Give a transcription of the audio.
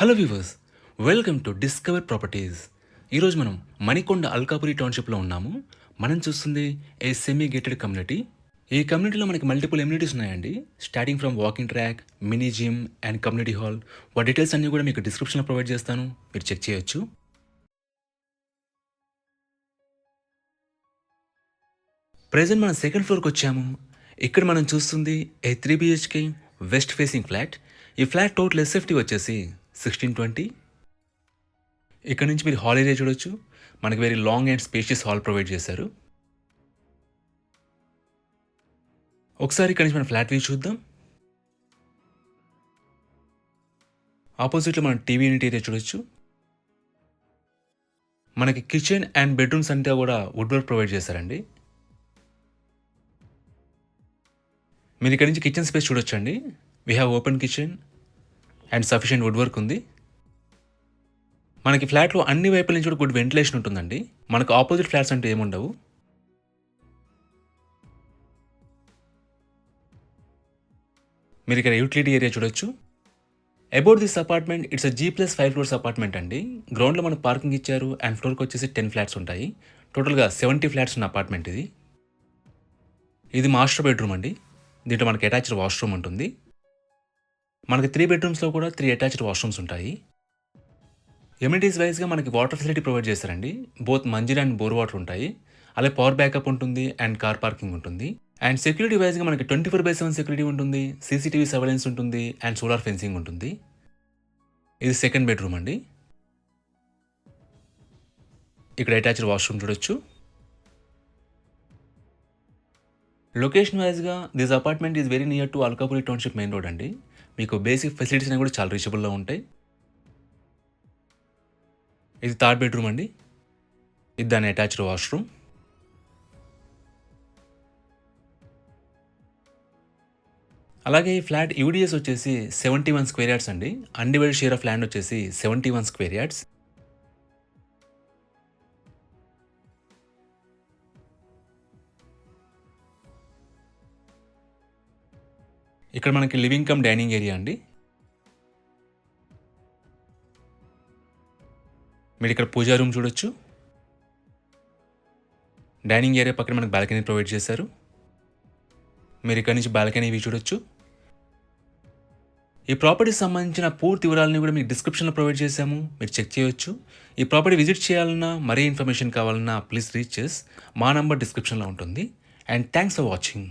Hello viewers, welcome to discover properties. ఈరోజు మనం మణికొండ అల్కాపురి టౌన్షిప్లో ఉన్నాము. మనం చూస్తుంది ఏ సెమీ గేటెడ్ కమ్యూనిటీ. ఈ కమ్యూనిటీలో మనకి మల్టిపుల్ ఎమ్యూనిటీస్ ఉన్నాయండి. Starting from walking track, mini gym and community hall. వాటి డీటెయిల్స్ అన్నీ కూడా మీకు డిస్క్రిప్షన్లో ప్రొవైడ్ చేస్తాను, మీరు చెక్ చేయొచ్చు. ప్రెజెంట్ మనం సెకండ్ ఫ్లోర్కి వచ్చాము. ఇక్కడ మనం చూస్తుంది ఏ 3 BHK వెస్ట్ ఫేసింగ్ ఫ్లాట్. ఈ ఫ్లాట్ టోటల్ ఎస్ఎఫ్టీ వచ్చేసి 1620. ఇక్కడ నుంచి మీరు హాల్ ఏరియా చూడొచ్చు. మనకి very long and spacious hall provide చేశారు. ఒకసారి ఇక్కడ నుంచి మనం ఫ్లాట్ వ్యూ చూద్దాం. ఆపోజిట్లో మనం టీవీ యూనిట్ ఏరియా చూడొచ్చు. మనకి కిచెన్ అండ్ బెడ్రూమ్స్ అంతా కూడా వుడ్ వర్క్ ప్రొవైడ్ చేశారండి. మీరు ఇక్కడ నుంచి కిచెన్ స్పేస్ చూడొచ్చండి. We have open kitchen and sufficient wood work ఉంది. మనకి ఫ్లాట్లో అన్ని వైపుల నుంచి కూడా గుడ్ వెంటిలేషన్ ఉంటుందండి. మనకు ఆపోజిట్ ఫ్లాట్స్ అంటే ఏముండవు. మీరు ఇక్కడ యూటిలిటీ ఏరియా చూడొచ్చు. About this apartment, it's G+5 floors apartment అండి. గ్రౌండ్లో మనకు పార్కింగ్ ఇచ్చారు అండ్ ఫ్లోర్కి వచ్చేసి 10 ఫ్లాట్స్ ఉంటాయి. టోటల్గా 70 ఫ్లాట్స్ ఉన్న అపార్ట్మెంట్ ఇది. ఇది మాస్టర్ బెడ్రూమ్ అండి. దీంట్లో మనకి అటాచ్డ్ వాష్రూమ్ ఉంటుంది. మనకి 3 బెడ్రూమ్స్లో కూడా 3 అటాచ్డ్ వాష్రూమ్స్ ఉంటాయి. ఎమ్యూనిటీస్ వైజ్గా మనకి వాటర్ ఫెసిలిటీ ప్రొవైడ్ చేస్తారండి. Both Manjira and bore water ఉంటాయి. అలాగే పవర్ బ్యాకప్ ఉంటుంది అండ్ కార్ పార్కింగ్ ఉంటుంది. అండ్ సెక్యూరిటీ వైజ్గా మనకి 24/7 సెక్యూరిటీ ఉంటుంది, సీసీటీవీ సర్వేలెన్స్ ఉంటుంది అండ్ సోలార్ ఫెన్సింగ్ ఉంటుంది. ఇది సెకండ్ బెడ్రూమ్ అండి. ఇక్కడ అటాచ్డ్ వాష్రూమ్ చూడొచ్చు. లొకేషన్ వైజ్గా this apartment is very near to Alkapuri township main road అండి. మీకు బేసిక్ ఫెసిలిటీస్ అనేవి కూడా చాలా రీచబుల్లో ఉంటాయి. ఇది థర్డ్ బెడ్రూమ్ అండి. ఇది దాని అటాచ్డ్ వాష్రూమ్. అలాగే ఈ ఫ్లాట్ యూడిఎస్ వచ్చేసి 71 స్క్వేర్ యార్డ్స్ అండి. అన్డివైడెడ్ షేర్ ఆఫ్ ల్యాండ్ వచ్చేసి 71 స్క్వేర్ యార్డ్స్. ఇక్కడ మనకి లివింగ్ కమ్ డైనింగ్ ఏరియా అండి. మీరు ఇక్కడ పూజా రూమ్ చూడొచ్చు. డైనింగ్ ఏరియా పక్కన మనకు బాల్కనీ ప్రొవైడ్ చేశారు. మీరు ఇక్కడ నుంచి బాల్కనీ వ్యూ చూడొచ్చు. ఈ ప్రాపర్టీకి సంబంధించిన పూర్తి వివరాలని కూడా మీకు డిస్క్రిప్షన్లో ప్రొవైడ్ చేశాము, మీరు చెక్ చేయొచ్చు. ఈ ప్రాపర్టీ విజిట్ చేయాలన్నా, మరీ ఇన్ఫర్మేషన్ కావాలన్నా ప్లీజ్ రీచ్ చేస్. మా నంబర్ డిస్క్రిప్షన్లో ఉంటుంది. And thanks for watching.